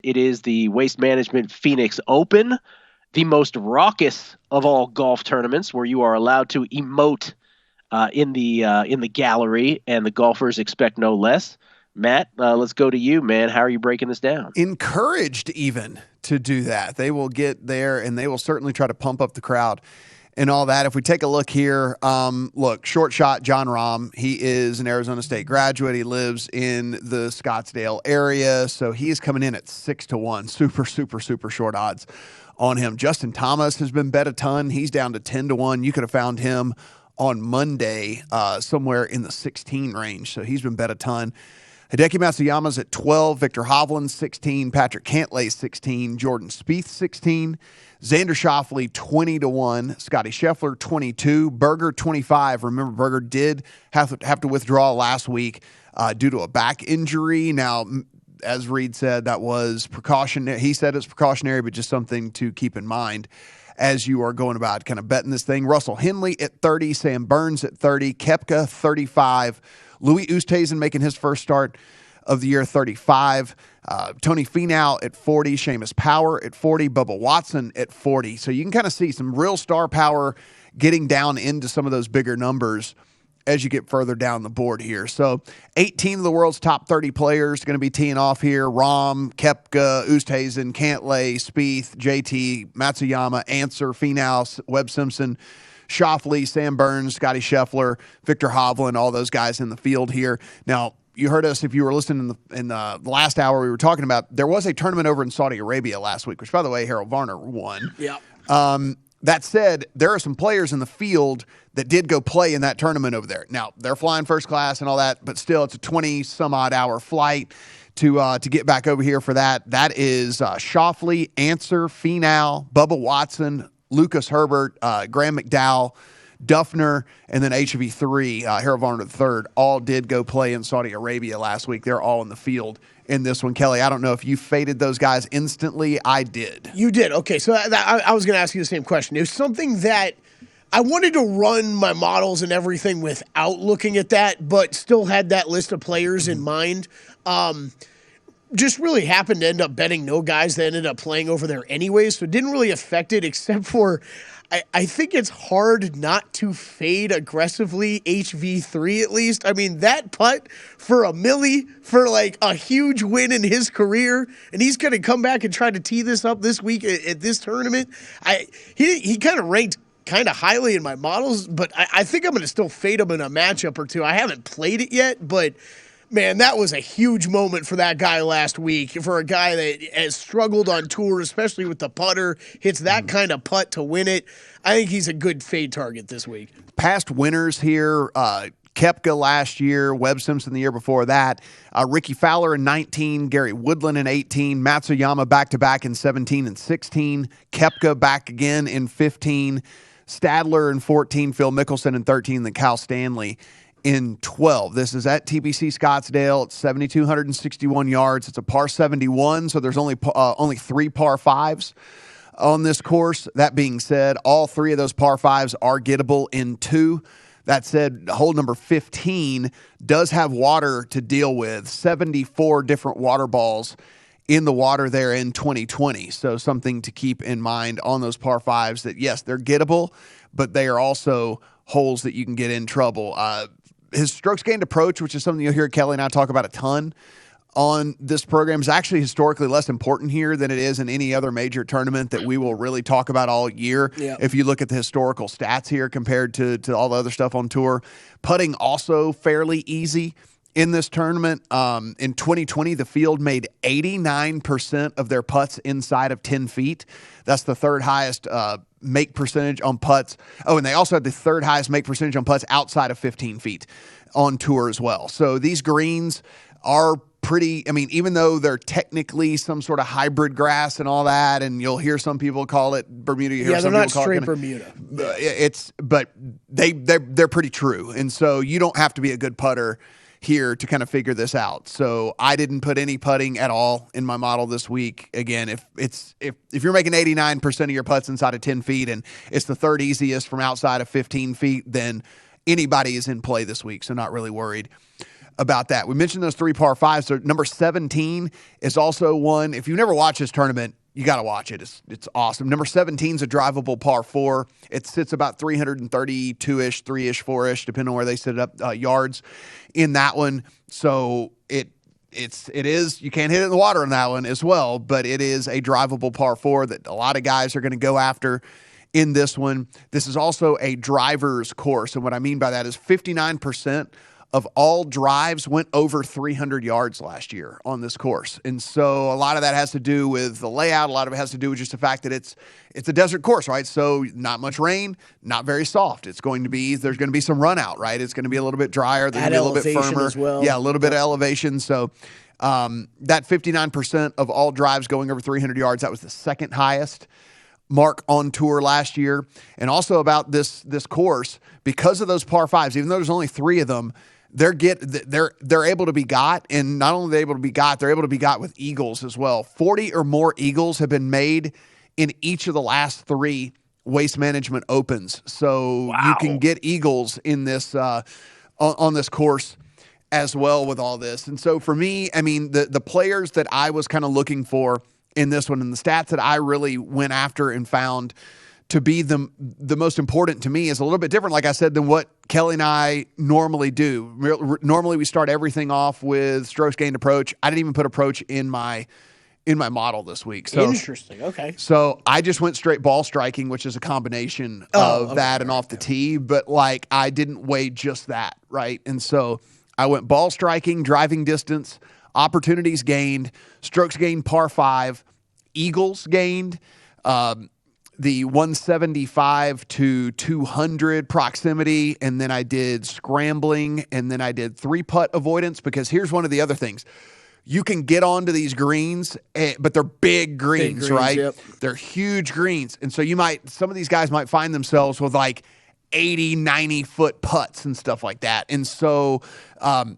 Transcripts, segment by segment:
It is the Waste Management Phoenix Open, the most raucous of all golf tournaments, where you are allowed to emote in the gallery, and the golfers expect no less. Matt, let's go to you, man. How are you breaking this down? Encouraged even to do that. They will get there, and they will certainly try to pump up the crowd and all that. If we take a look here, look, short shot, John Rahm. He is an Arizona State graduate. He lives in the Scottsdale area, so he is coming in at 6-1. Super, super, super short odds on him. Justin Thomas has been bet a ton. He's down to 10-1. You could have found him on Monday somewhere in the 16 range, so he's been bet a ton. Hideki Matsuyama's at 12, Victor Hovland 16, Patrick Cantlay 16, Jordan Spieth 16, Xander Schauffele 20-1, Scotty Scheffler 22, Berger 25. Remember, Berger did have to withdraw last week due to a back injury. Now, as Reed said, that was precautionary. He said it's precautionary, but just something to keep in mind as you are going about kind of betting this thing. Russell Henley at 30, Sam Burns at 30, Koepka 35, Louis Oosthuizen making his first start of the year, 35. Tony Finau at 40. Seamus Power at 40. Bubba Watson at 40. So you can kind of see some real star power getting down into some of those bigger numbers as you get further down the board here. So 18 of the world's top 30 players going to be teeing off here. Rahm, Koepka, Oosthuizen, Cantlay, Spieth, JT, Matsuyama, Ancer, Finau, Webb Simpson, Schauffele, Sam Burns, Scotty Scheffler, Victor Hovland, all those guys in the field here. Now, you heard us if you were listening in the last hour we were talking about. There was a tournament over in Saudi Arabia last week, which, by the way, Harold Varner won. Yeah. That said, there are some players in the field that did go play in that tournament over there. Now, they're flying first class and all that, but still, it's a 20-some-odd hour flight to get back over here for that. That is Schauffele, Ancer, Finau, Bubba Watson, Lucas Herbert, Graham McDowell, Duffner, and then HV3, Harold Varner III, all did go play in Saudi Arabia last week. They're all in the field in this one. Kelley, I don't know if you faded those guys instantly. I did. You did. Okay, so I was going to ask you the same question. It was something that I wanted to run my models and everything without looking at that, but still had that list of players in mind. Just really happened to end up betting no guys that ended up playing over there anyways, so it didn't really affect it except for I think it's hard not to fade aggressively HV3 at least. I mean, that putt for a milli for like a huge win in his career, and he's going to come back and try to tee this up this week at this tournament. He kind of ranked kind of highly in my models, but I think I'm going to still fade him in a matchup or two. I haven't played it yet, but man, that was a huge moment for that guy last week. For a guy that has struggled on tour, especially with the putter, hits that kind of putt to win it. I think he's a good fade target this week. Past winners here, Koepka last year, Webb Simpson the year before that, Ricky Fowler in 19, Gary Woodland in 18, Matsuyama back-to-back in 17 and 16, Koepka back again in 15, Stadler in 14, Phil Mickelson in 13, then Kyle Stanley in 12. This is at TPC Scottsdale. It's 7,261 yards. It's a par 71, so there's only 3 par 5s on this course. That being said, all 3 of those par 5s are gettable in 2. That said, hole number 15 does have water to deal with, 74 different water balls in the water there in 2020. So something to keep in mind on those par 5s that, yes, they're gettable, but they are also holes that you can get in trouble. His strokes gained approach, which is something you'll hear Kelley and I talk about a ton on this program, is actually historically less important here than it is in any other major tournament that we will really talk about all year. Yep. If you look at the historical stats here compared to all the other stuff on tour. Putting also fairly easy in this tournament. In 2020, the field made 89% of their putts inside of 10 feet. That's the third highest make percentage on putts. Oh, and they also had the third highest make percentage on putts outside of 15 feet on tour as well. So these greens are pretty, I mean, even though they're technically some sort of hybrid grass and all that, and you'll hear some people call it Bermuda. You hear Yeah, some they're not people call straight it Bermuda. but they're pretty true. And so you don't have to be a good putter here to kind of figure this out. So I didn't put any putting at all in my model this week. Again, if you're making 89% of your putts inside of 10 feet and it's the third easiest from outside of 15 feet, then anybody is in play this week. So not really worried about that. We mentioned those 3 par 5s. So number 17 is also one. If you've never watched this tournament, you got to watch it. It's awesome. Number 17 is a drivable par 4. It sits about 332-ish, 3-ish, 4-ish, depending on where they set it up, yards in that one. So it is, you can't hit it in the water in that one as well, but it is a drivable par 4 that a lot of guys are going to go after in this one. This is also a driver's course. And what I mean by that is 59% of all drives went over 300 yards last year on this course. And so a lot of that has to do with the layout. A lot of it has to do with just the fact that it's a desert course, right? So not much rain, not very soft. There's going to be some run out, right? It's going to be a little bit drier. There's going to be a little bit firmer. As well. Yeah, a little bit of elevation. So that 59% of all drives going over 300 yards, that was the second highest mark on tour last year. And also about this course, because of those par 5s, even though there's only 3 of them, they're able to be got, and not only are they able to be got, they're able to be got with eagles as well. 40 or more eagles have been made in each of the last 3 Waste Management Opens. So you can get eagles in this on this course as well with all this. And so for me, I mean, the players that I was kind of looking for in this one and the stats that I really went after and found to be the most important to me is a little bit different, like I said, than what Kelley and I normally do. Normally we start everything off with strokes gained approach. I didn't even put approach in my model this week. So interesting. Okay. So I just went straight ball striking, which is a combination of that and off the tee, but like I didn't weigh just that, right? And so I went ball striking, driving distance, opportunities gained, strokes gained par 5, eagles gained, the 175 to 200 proximity, and then I did scrambling, and then I did 3-putt avoidance, because here's one of the other things. You can get onto these greens, but they're big greens, right? Yep. They're huge greens. And so some of these guys might find themselves with like 80, 90-foot putts and stuff like that. And so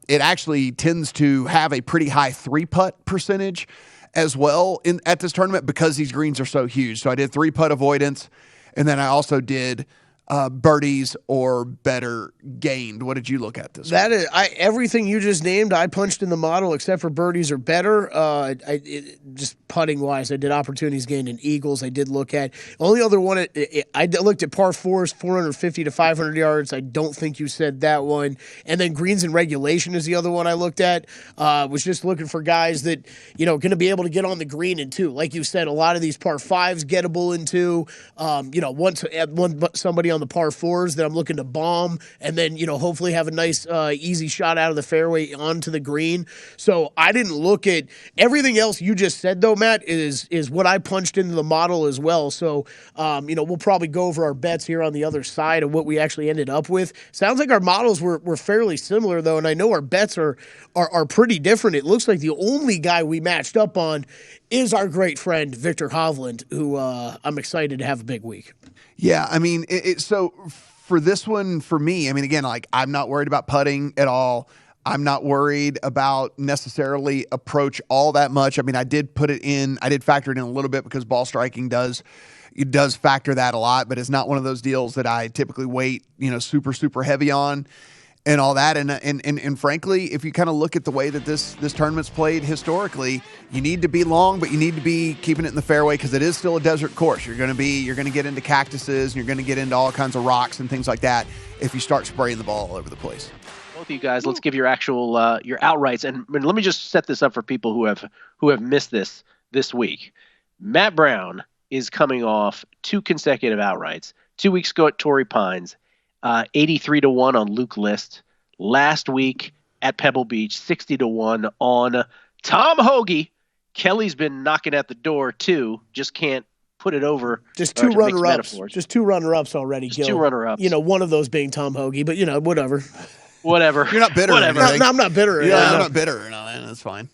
it actually tends to have a pretty high 3-putt percentage as well at this tournament because these greens are so huge. So I did 3-putt avoidance, and then I also did birdies or better gained. What did you look at this week? Everything you just named, I punched in the model except for birdies or better. Just putting wise, I did opportunities gained in eagles. I did look at only other one. I looked at par 4s, 450 to 500 yards. I don't think you said that one. And then greens in regulation is the other one I looked at. Was just looking for guys that going to be able to get on the green in 2. Like you said, a lot of these par 5s gettable in 2. Somebody on the par 4s that I'm looking to bomb, and then hopefully have a nice easy shot out of the fairway onto the green. So I didn't look at everything else you just said though, Matt, is what I punched into the model as well. So we'll probably go over our bets here on the other side of what we actually ended up with. Sounds like our models were fairly similar though, and I know our bets are pretty different. It looks like the only guy we matched up on is our great friend Victor Hovland, who I'm excited to have a big week. Yeah, I mean, so for this one, for me, I mean, again, like I'm not worried about putting at all. I'm not worried about necessarily approach all that much. I mean, I did factor it in a little bit because ball striking does factor that a lot, but it's not one of those deals that I typically weight, super, super heavy on and all that. And frankly, if you kind of look at the way that this tournament's played historically, you need to be long, but you need to be keeping it in the fairway because it is still a desert course. You're going to get into cactuses and you're going to get into all kinds of rocks and things like that if you start spraying the ball all over the place. Both of you guys, let's give your actual your outrights, and let me just set this up for people who have missed this week. Matt Brown is coming off 2 consecutive outrights. 2 weeks ago at Torrey Pines, 83-1 on Luke List. Last week at Pebble Beach, 60-1 on Tom Hoagie. Kelley's been knocking at the door too. Just can't put it over. Just 2 runner-ups. Just 2 runner-ups already, Just Gill. 2 runner-ups. One of those being Tom Hoagie, but whatever. You're not bitter. Whatever. Or anything. No, I'm not bitter. Yeah, I'm not bitter. No, that's fine.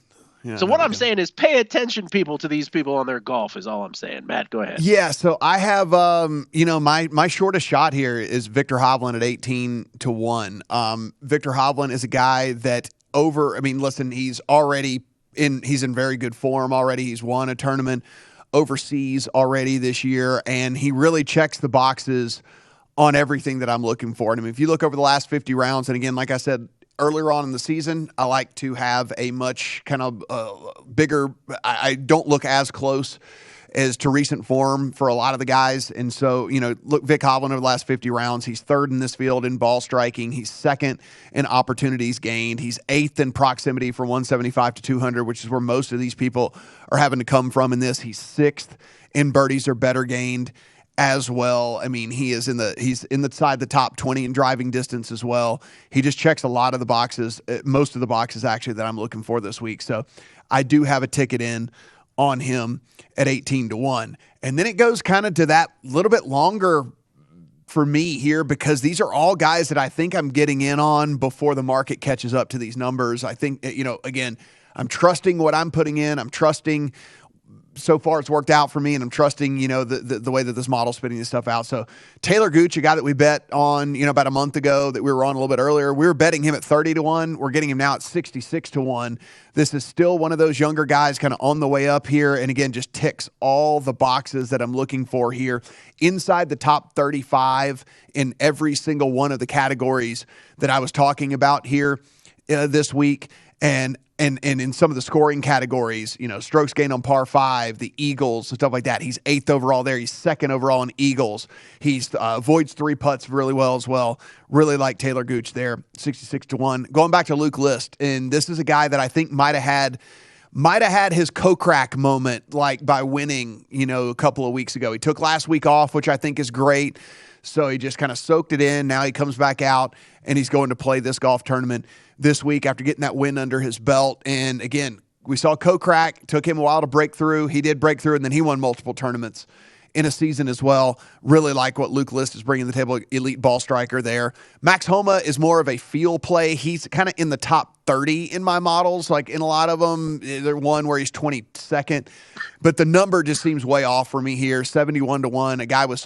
So what I'm saying is pay attention, people, to these people on their golf is all I'm saying. Matt, go ahead. Yeah, so I have, my shortest shot here is Victor Hovland at 18-1. Victor Hovland is a guy that he's already he's in very good form already. He's won a tournament overseas already this year, and he really checks the boxes on everything that I'm looking for. And I mean, if you look over the last 50 rounds, and again, like I said, earlier on in the season, I like to have a much kind of bigger. I don't look as close as to recent form for a lot of the guys. And so, look, Vic Hovland over the last 50 rounds, he's third in this field in ball striking. He's second in opportunities gained. He's eighth in proximity from 175 to 200, which is where most of these people are having to come from in this. He's sixth in birdies or better gained as well. I mean, he's inside the top 20 in driving distance as well. He just checks a lot of the boxes, most of the boxes actually that I'm looking for this week. So I do have a ticket in on him at 18-1. And then it goes kind of to that little bit longer for me here, because these are all guys that I think I'm getting in on before the market catches up to these numbers. I think, again, I'm trusting what I'm putting in. I'm trusting so far it's worked out for me, and I'm trusting, the way that this model's spitting this stuff out. So Taylor Gooch, a guy that we bet on, about a month ago that we were on a little bit earlier, we were betting him at 30-1. We're getting him now at 66-1. This is still one of those younger guys kind of on the way up here. And again, just ticks all the boxes that I'm looking for here inside the top 35 in every single one of the categories that I was talking about here this week. And in some of the scoring categories, strokes gained on par 5, the Eagles, stuff like that. He's 8th overall there. He's 2nd overall in Eagles. He's avoids 3 putts really well as well. Really like Taylor Gooch there, 66-1. Going back to Luke List, and this is a guy that I think might have had his Kokrak moment, like by winning, a couple of weeks ago. He took last week off, which I think is great. So he just kind of soaked it in. Now he comes back out, and he's going to play this golf tournament this week after getting that win under his belt. And again, we saw Kokrak. Took him a while to break through. He did break through, and then he won multiple tournaments in a season as well. Really like what Luke List is bringing to the table. Elite ball striker there. Max Homa is more of a feel play. He's kind of in the top 30 in my models. Like in a lot of them, there's one where he's 22nd. But the number just seems way off for me here. 71-1. A guy with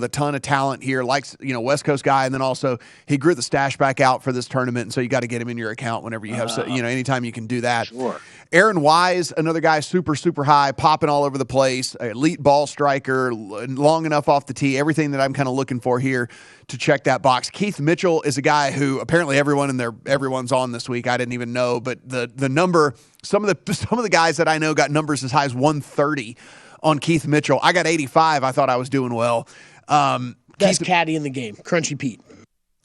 a ton of talent here. Likes, West Coast guy. And then also he grew the stash back out for this tournament. And so you got to get him in your account whenever you have, anytime you can do that. Sure. Aaron Wise, another guy super, super high, popping all over the place. Elite ball striker, long enough off the tee. Everything that I'm kind of looking for here to check that box. Keith Mitchell is a guy who apparently everyone's on this week. I didn't even know, but the number, some of the guys that I know got numbers as high as 130 on Keith Mitchell. I got 85. I thought I was doing well. Best caddy in the game, Crunchy Pete.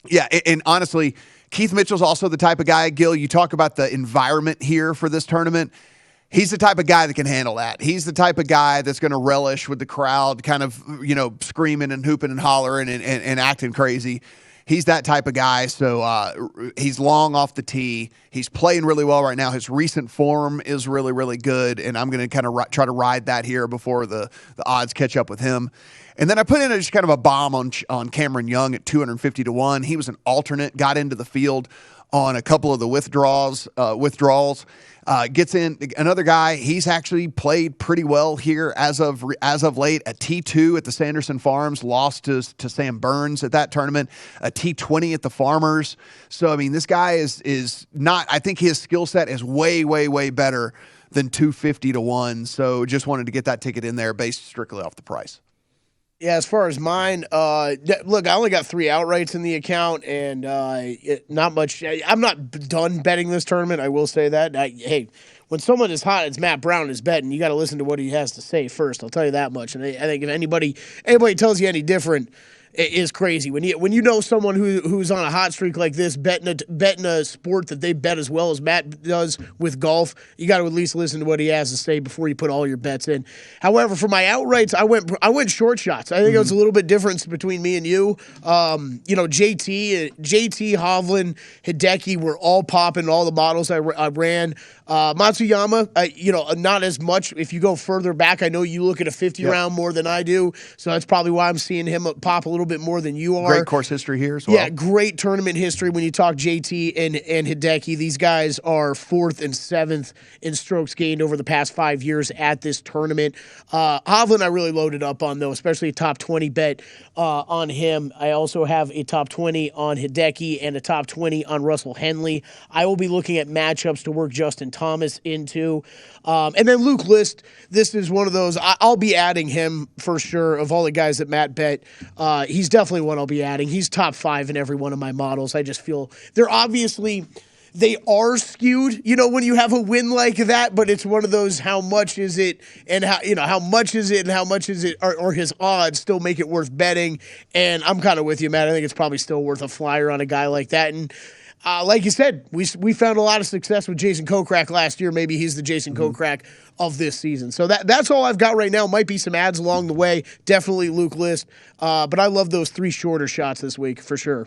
Yeah, and honestly, Keith Mitchell's also the type of guy, Gil, you talk about the environment here for this tournament. He's the type of guy that can handle that. He's the type of guy that's going to relish with the crowd kind of, screaming and hooping and hollering and acting crazy. He's that type of guy. So he's long off the tee. He's playing really well right now. His recent form is really, really good. And I'm going to kind of try to ride that here before the odds catch up with him. And then I put in just kind of a bomb on Cameron Young at 250-1. He was an alternate, got into the field on a couple of the withdrawals. Gets in another guy. He's actually played pretty well here as of late. A T2 at the Sanderson Farms, lost to Sam Burns at that tournament. A T20 at the Farmers. So I mean, this guy is not. I think his skill set is way, way, way better than 250-1. So just wanted to get that ticket in there based strictly off the price. Yeah, as far as mine, look, I only got 3 outrights in the account, and not much. I'm not done betting this tournament. I will say that. Hey, when someone is hot, it's Matt Brown is betting. You got to listen to what he has to say first. I'll tell you that much. And I think if anybody tells you any different, it is crazy. When you know someone who's on a hot streak like this, betting a sport that they bet as well as Matt does with golf, you got to at least listen to what he has to say before you put all your bets in. However, for my outrights, I went short shots. I think it was a little bit different between me and you. JT, Hovland, Hideki were all popping all the models I ran. Matsuyama, not as much. If you go further back, I know you look at a 50 round more than I do, so that's probably why I'm seeing him pop a little bit more than you are. Great course history here as well. Yeah, great tournament history when you talk JT and Hideki. These guys are 4th and 7th in strokes gained over the past 5 years at this tournament. Hovland I really loaded up on, though, especially a top 20 bet on him. I also have a top 20 on Hideki and a top 20 on Russell Henley. I will be looking at matchups to work just in time. Thomas into. And then Luke List, this is one of those, I'll be adding him for sure. Of all the guys that Matt bet, he's definitely one I'll be adding. He's top 5 in every one of my models. I just feel they are skewed, when you have a win like that, but it's one of those, how much is it, and how much is it, and how much is it, or his odds still make it worth betting. And I'm kind of with you, Matt. I think it's probably still worth a flyer on a guy like that. And like you said, we found a lot of success with Jason Kokrak last year. Maybe he's the Jason Kokrak of this season. So that's all I've got right now. Might be some ads along the way. Definitely Luke List. But I love those 3 shorter shots this week for sure.